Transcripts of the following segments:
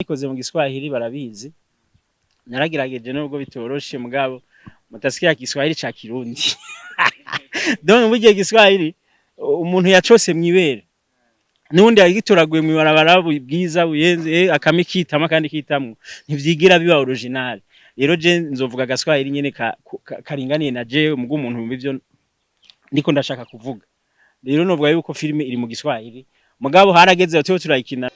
Nikoze mu Giswahili barabizi naragerageje nubwo bitoroshe mugabo mutasikia Kiswahili cha Kirundi donc buryo Giswahili umuntu yacose mwibere nundi yagitoraguye mu barabara bwiza buyenze akamikitama kandi kitamwe ntivyigira biba original rero je nzovuga Gaswahili nyene karinganiye na je mugo umuntu bivyo ndiko ndashaka kuvuga rero novuga yuko filime iri mu Giswahili mugabo harageze cyo turayikina.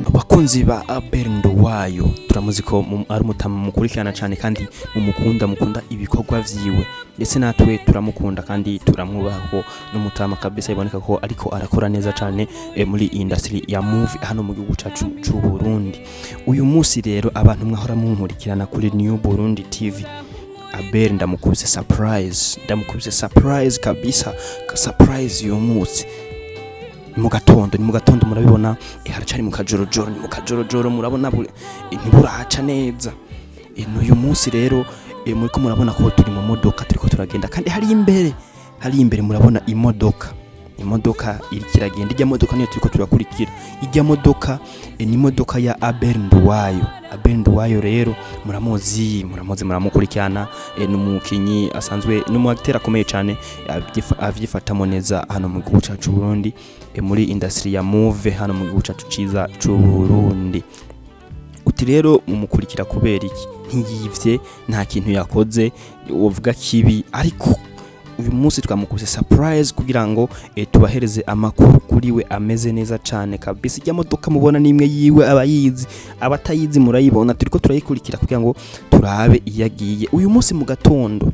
Abakunzi ba Abel Nduwayo turamuzi ko ari umutama mukurikirana cyane kandi mukunda ibikorwa vyiwe ndetse natwe turamukunda kandi turamwubaho n'umutama kabisa iboneka ko ariko arakora neza cyane muri industry ya movie hano mu gihugu cyacu cy'u Burundi. Uyu munsi rero abantu mwahora munkurikirana kuri New Burundi TV Abel ndamukubise surprise kabisa surprise uyu munsi ni mu gatondo murabibona haracari mu kajorojoro murabona ntiburahaca neza uyu munsi rero muriko murabona ko turi mu modoka turiko turagenda kandi hari imbere murabona imodoka iri kiragenda ijya modoka niyo turiko turakurikira ijya modoka ni imodoka ya Abel Nduwayo rero muramukurikirana n'umukinyi asanzwe n'umuacteur akomeye cyane avyifatamo neza hano mu gihugu cyacu Burundi muri industry ya movie hano mu gihugu cyacu ciza cy'u Burundi. Uti rero mumukurikira kubera iki ntiyivye nta kintu yakoze uvuga kibi ariko uyu munsi twamukuse surprise kugira ngo tubahereze amakuru kuri we ameze neza cyane kabisa. Ijya modoka mubona nimwe yiwe abayizi abatayizi murayibona turiko turayikurikira kugira ngo turabe iyagiye uyu munsi mu gatondo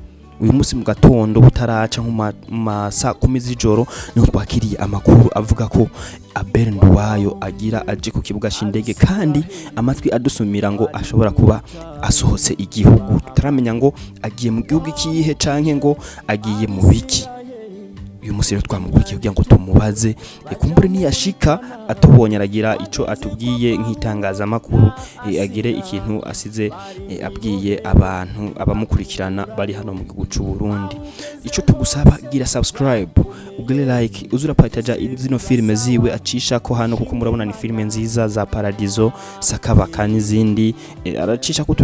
butaraca nk'amasa 10 z'ijoro niho twakiriye amakuru avuga ko Abel Nduwayo agira aje ku kibuga c'indege kandi amatwi adusumira ngo ashobora kuba asohotse igihugu tutaramenya ngo agiye mu gihugu kihe canke ngo agiye mu biki. Uyu munsi rero twamukurikiye kugira ngo tumubaze kumbure niyashika atubonye aragira ico atubwiye nk'itangaza makuru agire ikintu asize abwiye abantu abamukurikirana bari hano mu gihugu cy'u Burundi. Ico tugusaba gira subscribe ugire like uzura partager izino filme ziwe acisha ko hano kuko murabona ni filme nziza za Paradizo Sakabaka n'izindi aracisha ko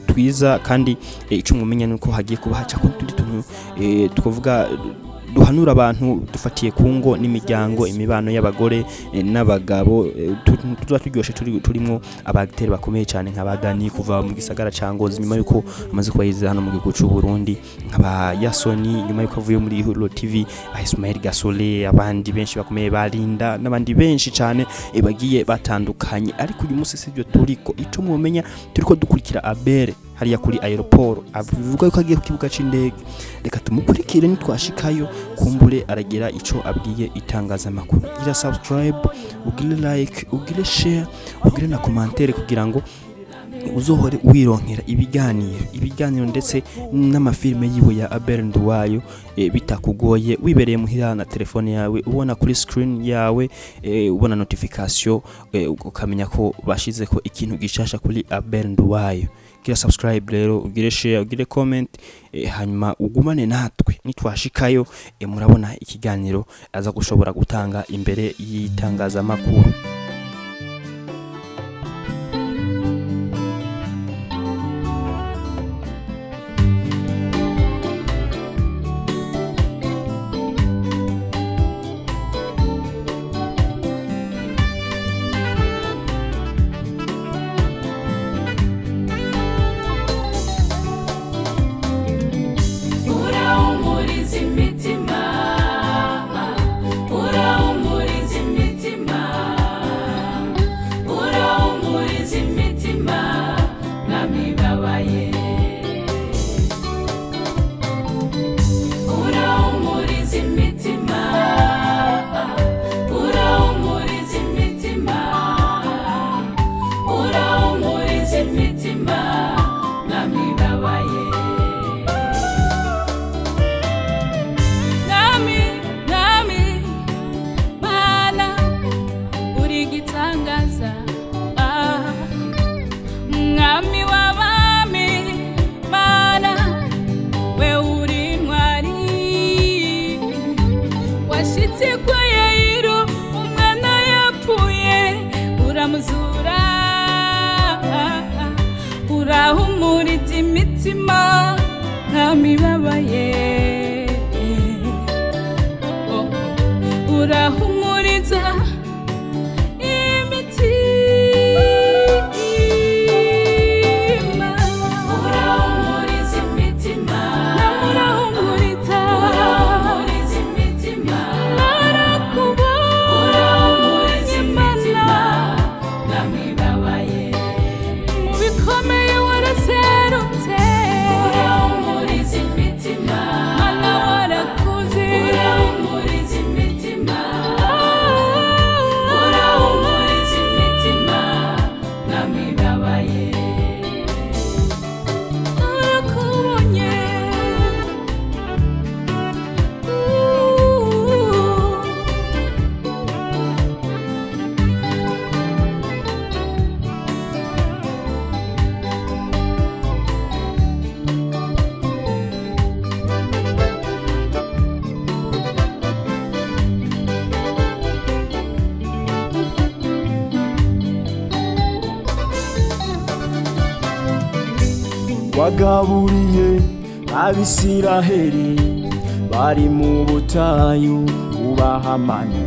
twiza kandi ico mwumenya nuko hagiye kuba haca ko tundi tuntu tukuvuga duhanura abantu dufatiye kungo n'imiryango imibano y'abagore n'abagabo tuza turyoshe turimo abagiteri bakomeye cyane nk'abadani kuva mu gisagara cangozi nyuma yuko amaze kubayiza hano mu gihugu cy'u Burundi nk'aba Yasoni nyuma yuko avuye muri Hulu TV Ismail Gasole abandi benshi bakomeye barinda n'abandi benshi cyane bagiye batandukanye ariko uyu munsi sivyo turiko ico mwomenya turiko dukurikira Abel hariya kuri aeroport avuga ko agiye ku kibuga c'indege reka tumukurikire nitwashikayo kumbure aragira ico abwiye itangaza makuru. Gira subscribe ugire like ugire share ugire na commentaire kugira ngo uzohore wironkera ibiganiro ndetse n'amafilme yiwe ya Abel Nduwayo bitakugoye wibereye muhira na telefone yawe ubona kuri screen yawe ubona notification ukamenya ko bashize ko ikintu gishasha kuri Abel Nduwayo. Gira subscribe rero, ugire share, ugire comment, hanyuma ugumane natwe nitwashikayo murabona ikiganiro aza gushobora gutanga imbere y'itangazamakuru. Urahumuriza imitima nk'amibabaye, urahumuriza imitima, urahumuriza imitima, urahumuriza imitima, urahumuriza imitima nk'amibabaye, mu bikomeye waraserutse, urahumuriza imitima, mana warakuze, urahumuriza imitima, urahumuriza imitima nk'amibabaye, urakubonye, wagaburiye abisiraheli bari mu butayu ubaha manu,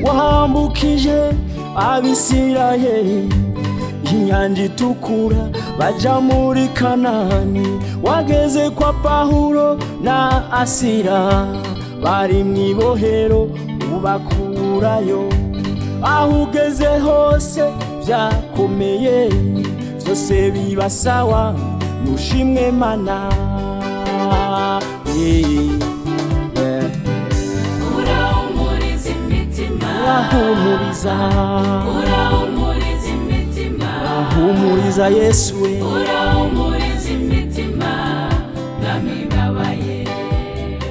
wahambukije abisiraheli inyanja itukura baja muri Kanani, wageze kwa Pawulo na Asira bari mwibohero ubakurayo, aho ugeze hose vyakomeye vyose biba sawa nushimwe mana, urahumuriza imitima, urahumuriza imitima, urahumuriza Yesu we, urahumuriza imitima nk'amibabaye,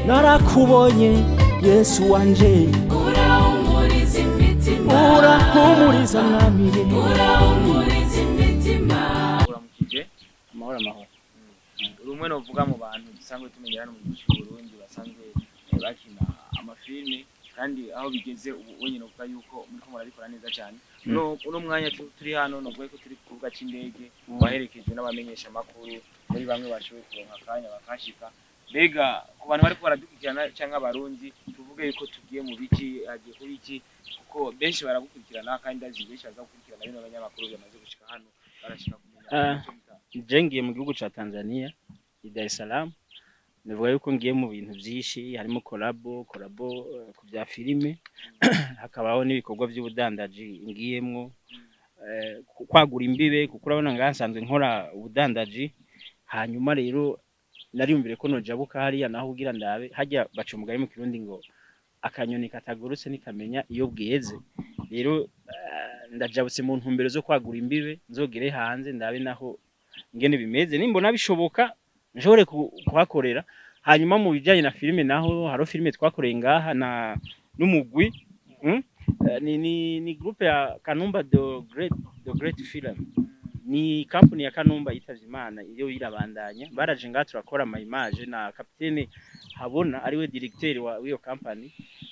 narakubonye Yesu wanje, urahumuriza imitima, urahumuriza mwami, urahumuriza imitima. uramukije amahoro urumwe novuga mu bantu dusanzwe tumenyera hano mu Burundi basanzwe bakina amafilme kandi aho bigeze ubu nyine uvuga yuko muriko murabikora neza cyane. Uno mwanya turi hano novuga ko turi kuvuga cy'indege waherekejwe n'abamenyesha makuru muri bamwe bashoboye kuronka akanya bakashika. Mbega ku bantu bariko baradukurikirana cyangwa abarundi tuvuge yuko tugiye mu biki agiye kuri iki, kuko benshi baragukurikirana kandi ndazi benshi bazagukurikirana bino abanyamakuru bamaze gushika hano barashika kumenya ngiye mu gihugu ca Tanzania i Dar es Salaam. Nivuga yuko ngiye mu bintu byinshi, harimo collabo ku bya filime hakabaho n'ibikorwa by'ubudandaji ngiyemwo, kwagura imbibe kuko urabona ngasanzwe nkora ubudandaji. Hanyuma rero nariyumvire ko nojabuka hariya naho ugira ndabe hajya baca umugari mu Kirundi ngo akanyoni katagurutse nikamenya iyo bweze. Rero ndajabutse mu ntumbero zo kwagura imbibe nzogere hanze ndabe naho ingene bimeze nimbona bishoboka njore kuhakorera hanyuma mu bijanye na filime naho haro filime twakoreye ngaha na numugwi ni groupe ya KANUMBA.Dusanze film ni company ya Kanumba yitavye Imana iyo irabandanya baraje ngaha turakora ama image na capitaine habona ariwe directeur wa iyo company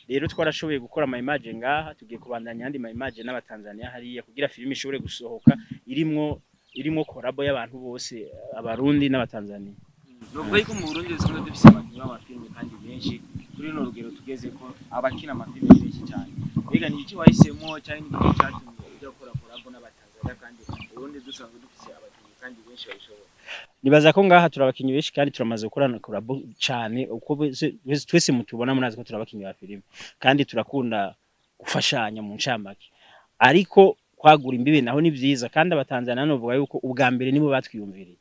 rero twarashoboye gukora ama image ngaha tugiye kubandanya andi ma image n'abatanzania hariya kugira filime ishobore gusohoka irimo korabo y'abantu bose abarundi n'abatanzania nubwo yuko mu Burundi dusanzwe dufise abantu b'amafilme kandi benshi kuri no rugero tugeze ko abakina amafilme benshi cyane biga ni iki wahisemo cyane n'iki cyatumye ujya gukora korabo n'abatanzania kandi Burundi dusanzwe dufise abakinnyi kandi benshi babishobora nibaza ko ngaha turabakinnyi benshi kandi turamaze gukorana korabo cyane uko twese mutubona munazi ko turabakinnyi ba filime kandi turakunda gufashanya mu ncamake ariko kwagura imbibe naho ni byiza kandi abatanzania novuga yuko ubwa mbere nibo batwiyumviriye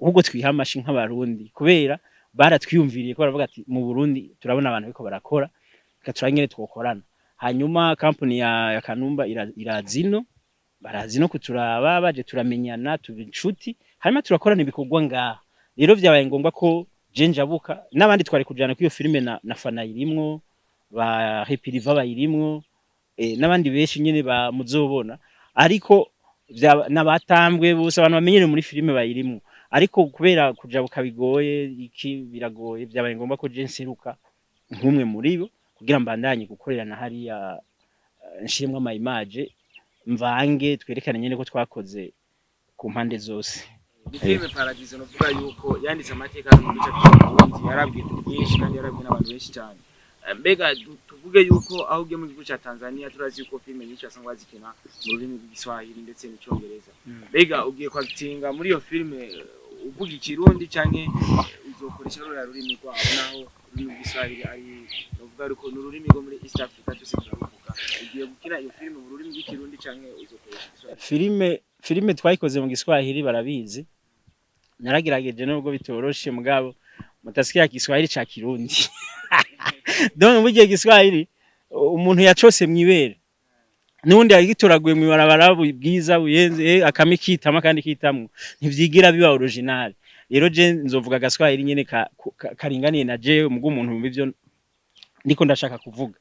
ubwo twihamashi nk'abarundi kubera baratwiyumviriye ko baravuga ati mu Burundi turabona abantu biko barakora katurangene twokorana hanyuma company ya Kanumba irazino barazino kuturaba baje turamenyana tubinshuti hanyuma turakorana ibikorwa ngaha rero vyabaye ngombwa ko je njabuka n'abandi twari kujana kwiyo filime na Fanny irimwo ba Happy River bayirimwo n'abandi benshi nyene ba muzobona ariko n'abatambwe bose abantu bamenyere muri filime bayirimwo ariko kubera kujabuka bigoye iki biragoye vyabaye ngombwa ko je nseruka nkumwe muri bo kugira mbandanye gukorerana hariya nshimwe ama image mvange twerekane nyene ko twakoze ku mpande zose filime Paradiso no vuga yuko yanditse amateka mu gice cy'uburundi yarabwiye byinshi kandi yarabwiye n'abantu benshi cyane mbega tuvuge yuko aho ugiye mu gihugu cya Tanzania turazi yuko filime nyinshi asangwa zikina mu rurimi rw'Igiswahili ndetse n'icyongereza mbega ugiye kwagitinga muri iyo filime uvuga ikirundi canke uzokoresha rurimi rwabo naho ururimi rw'Igiswahili ari novuga ariko n'ururimi rwo muri East Africa cyose turavuga ugiye gukina iyo filime mu rurimi rw'ikirundi canke uzokoresha Igiswahili filime twayikoze mu Giswahili barabizi naragerageje nubwo bitoroshe mugabo mutasikia Kiswahili cha Kirundi donc buryo Giswahili umuntu yacose mwibere nundi yagitoraguye mwibarabara bwiza buyenze akamikitama kandi kitamwe ntivyigira biba original rero je nzovuga Gaswahili nyene karinganiye na je mugo umuntu bivyo ndiko ndashaka kuvuga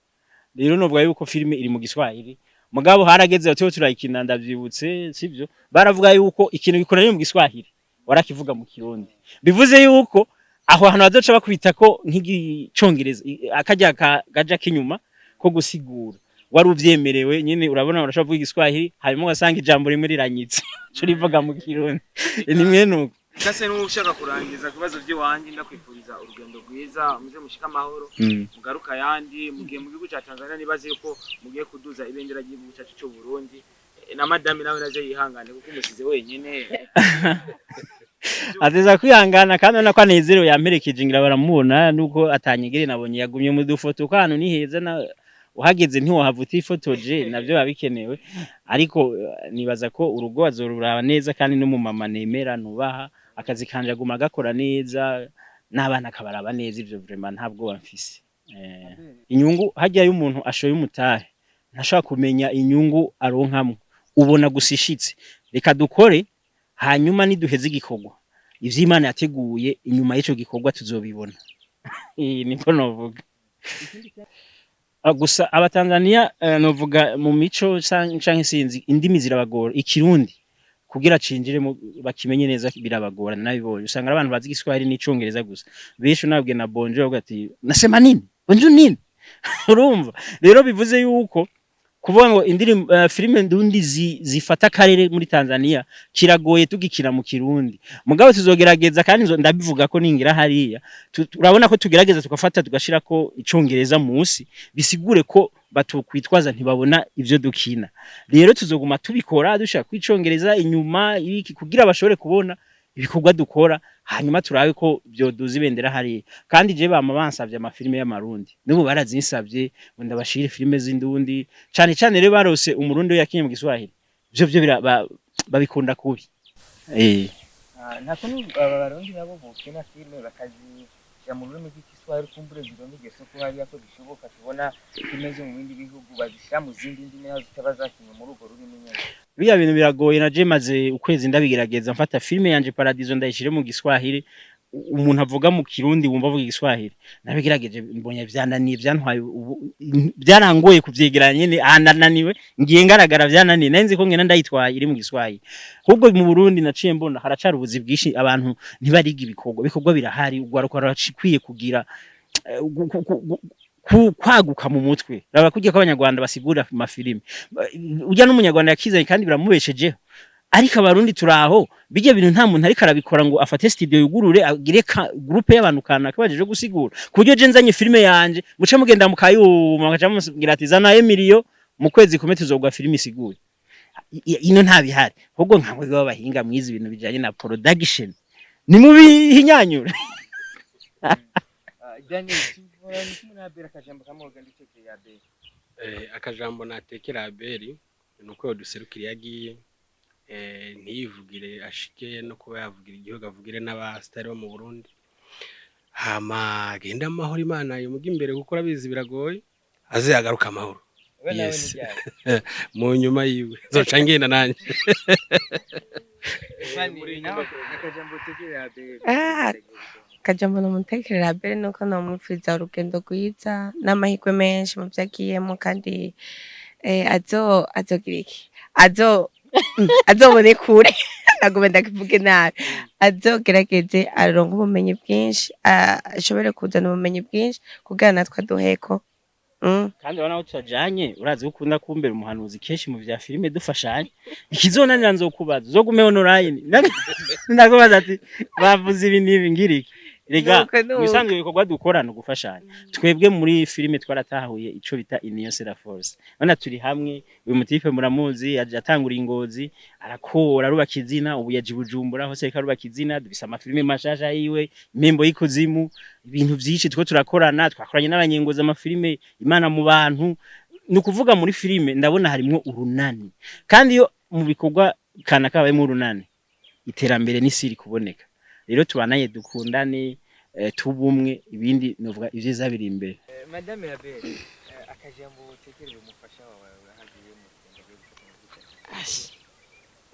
rero novuga yuko filime iri mu Giswahili mugabo harageze cyo turayikina ndavyibutse sivyo baravuga yuko ikintu gikoranye mu Giswahili warakivuga mu Kirundi bivuze yuko aho hantu bazoca bakubita ko nk'igicongereza akajya gaja kinyuma ko gusigura wari uvyemerewe nyene urabona urashobora kuvuga Igiswahili hanyuma ugasanga ijambo rimwe riranyitse cyo rivuga mu Kirundi ni mwenuko kase n'ushaka kurangiza kubazo by'iwanjye ndakwifuriza urugendo rwiza muze mushika amahoro mugaruka yandi mugiye mu gihugu cya Tanzania nibaze yuko mugiye kuduza ibendera ry'igihugu cyacu cyo Burundi na madame nawe naje yihangane kuko umusize wenyene ateza kwihangana kandi ubona ko anezerewe yamuherekeje ngira baramubona nuko atanyegere nabonye yagumye mu dufoto kano ni heza na uhageze ntiwohavuta ifotoje navyo babikenewe ariko nibaza ko urugo azoruraba neza kandi no mu mama nemera nubaha akazi kanje aguma gakora neza n'abana akabaraba neza ivyo vraiment ntabwo bamfise inyungu hajya y'umuntu ashoye umutahe ntashaka kumenya inyungu aronkamwe ubona gusishitse reka dukore hanyuma niduheze igikorwa ivyo Imana yateguye inyuma y'ico gikorwa tuzobibona niko novuga gusa abatanzania novuga mu mico canke sinzi indimi zirabagora ikirundi kugira cinjire bakimenye neza birabagora nabibonye usanga abantu bazi Igiswahili n'icongereza gusa besho nabwe na bonjour ugati nasema nini bonjour nini urumva rero bivuze yuko kuvuga ngo filime ndundi zifata karere muri Tanzania kiragoye tugikira mu Kirundi mugabo tuzogerageza kandi ndabivuga ko ningira hariya urabona ko tugerageza tukafata tugashira ko icongereza munsi bisigure ko batukwitwaza ntibabona ivyo dukina rero tuzoguma tubikora dushaka kwicongereza inyuma iki kugira bashobore kubona ibikorwa dukora hanyuma turabe ko byoduza ibendera hari kandi je bama bansavye amafilime y'amarundi nubu barazinsavye ngo ndabashire filime z'indundi cyane cyane rero barose umurundi yakinye mu Giswahili byo babikunda kubi ntako n'abarundi nabo bukina filime bakazishyira mu rurimi rw'Igiswahili igiswahili kumbure zironka iryo soko hariya ko bishoboka tubona imeze mu bindi bihugu bazishyira mu zindi ndimi aho zitaba zakinywe muri urwo rurimi nyine. Biya bintu biragoye na je maze ukwezi ndabigerageza mfata filme yanje Paradizo ndayishire mu giswahili umuntu avuga mu kirundi wumva avuga igiswahili nabigerageje mbonye vyananiye vyantwaye byarangoye kuvyegeranya nyene ahananiwe ngiye ngaragara vyananiye nanzi ko ngena ndayitwaye iri mu giswahili ahubwo mu Burundi naciye mbona haracara ubuzi bwishi abantu ntibariga ibikorwa birahari ugwaruka racikwiye kugira kwaguka mu mutwe raba kugiye ko abanyarwanda basigura mu mafilime ujya n'umunyarwanda yakizanye kandi biramubeshejeho ariko abarundi turaho bijye bintu nta muntu ariko arabikora ngo afate studio yugurure agire groupe y'abantu kana kabajeje gusigura kuryo je nzanye filime yanje muce mugenda mukayuma mukaca mugira ati zana Emilio mu kwezi kumwe tuzogwa filime isiguye ino nta bihari ahubwo nkamwe babahinga mwizi ibintu bijanye na production ni mubi hinyanyura akajambo natekera Abel nuko duserukira yagiye ntiyivugire ashike no kuba yavugira igihugu avugire n'abastari bo mu Burundi hama genda amahoro Imana yomuga imbere kuko rabizi biragoye aze agaruka amahoro yes mu nyuma yiwe zoca ngenda nanje akajambo numutekerera Abel nuko nomupfiza urugendo rwiza n'amahirwe menshi mu vyagiyemo kandi azogira iki azobone kure nagomba ndakivuge nabi azogerageze aronka ubumenyi bwinshi ashobore kuzana ubumenyi bwinshi kugira natwe aduheko kandi wana utajanye urazi ukunda kumbera umuhanuzi kenshi mu vya filime dufashanye ikizonanira nzokubaza zogume online ndakubaza ati bavuze ibi nibi ngiriki rega bisanzwe bikorwa dukorana gufashanya twebwe muri filime twaratahuye ico bita Union Sera Force bana turi hamwe uyu mutipe muramuzi yaje atangura ingozi arakora rubaka izina ubu yaje Bujumbura hose rubaka izina dufise amafilime mashasha yiwe imembo y'ikuzimu ibintu vyinshi two turakorana twakoranye n'abanyengoza amafilime Imana mu bantu nukuvuga muri filime ndabona harimo urunani kandi yo mu bikorwa kana kabaye mu urunani iterambere n'isiri kuboneka rero tubanaye dukundane tubumwe ibindi novuga ivyiza biri imbere. Madame Abel akajambo utekereza umufasha wawe hagiye mu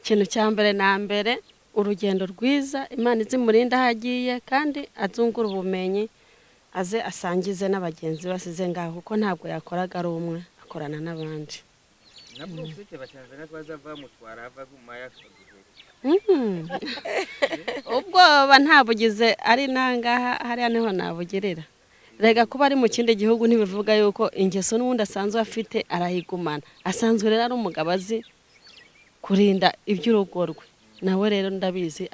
kintu cyambere na mbere urugendo rwiza Imana izimurinda hagiye kandi azungura ubumenyi aze asangize n'abagenzi basize ngaho kuko ntabwo yakoraga ari umwe akorana n'abandi nabwo ufite batanzana twazava mutwara ava gumaya ubwoba ntabugize ari nangaha hariya niho nabugerera rega kuba ari mu kindi gihugu ntibivuga yuko ingeso n'ubundi asanzwe afite arayigumana asanzwe rero ari umugabo azi kurinda iby'urugo rwe nawe rero ndabizi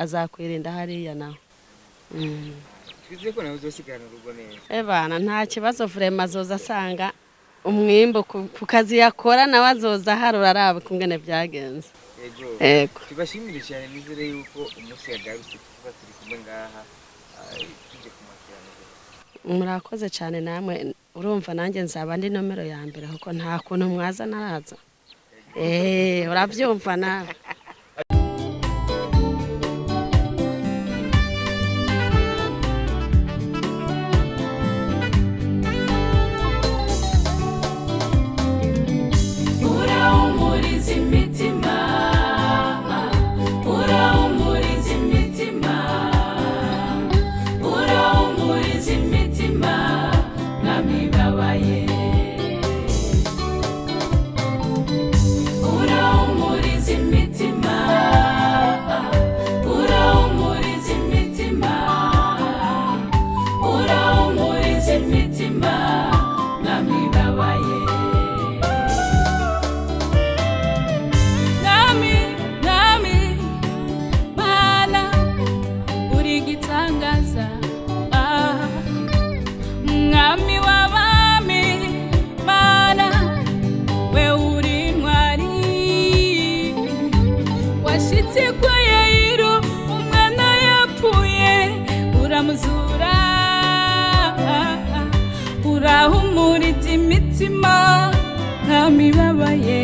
azakwirinda hariya nawe twizeye ko nawe uzosigana urugo neza bana nta kibazo vrema azoza asanga umwimbo ku kazi yakora nawe azoza harura arabe kungene byagenze ego tubashimire cyane nizere yuko umunsi yagarutse kuba turi kumwe ngaha tuje kumakirana murakoze cyane namwe urumva nanjye nzaba ndi nomero ya mbere kuko nta kuntu mwaza naraza urabyumva nawe urahumuriza imitima nkamibabaye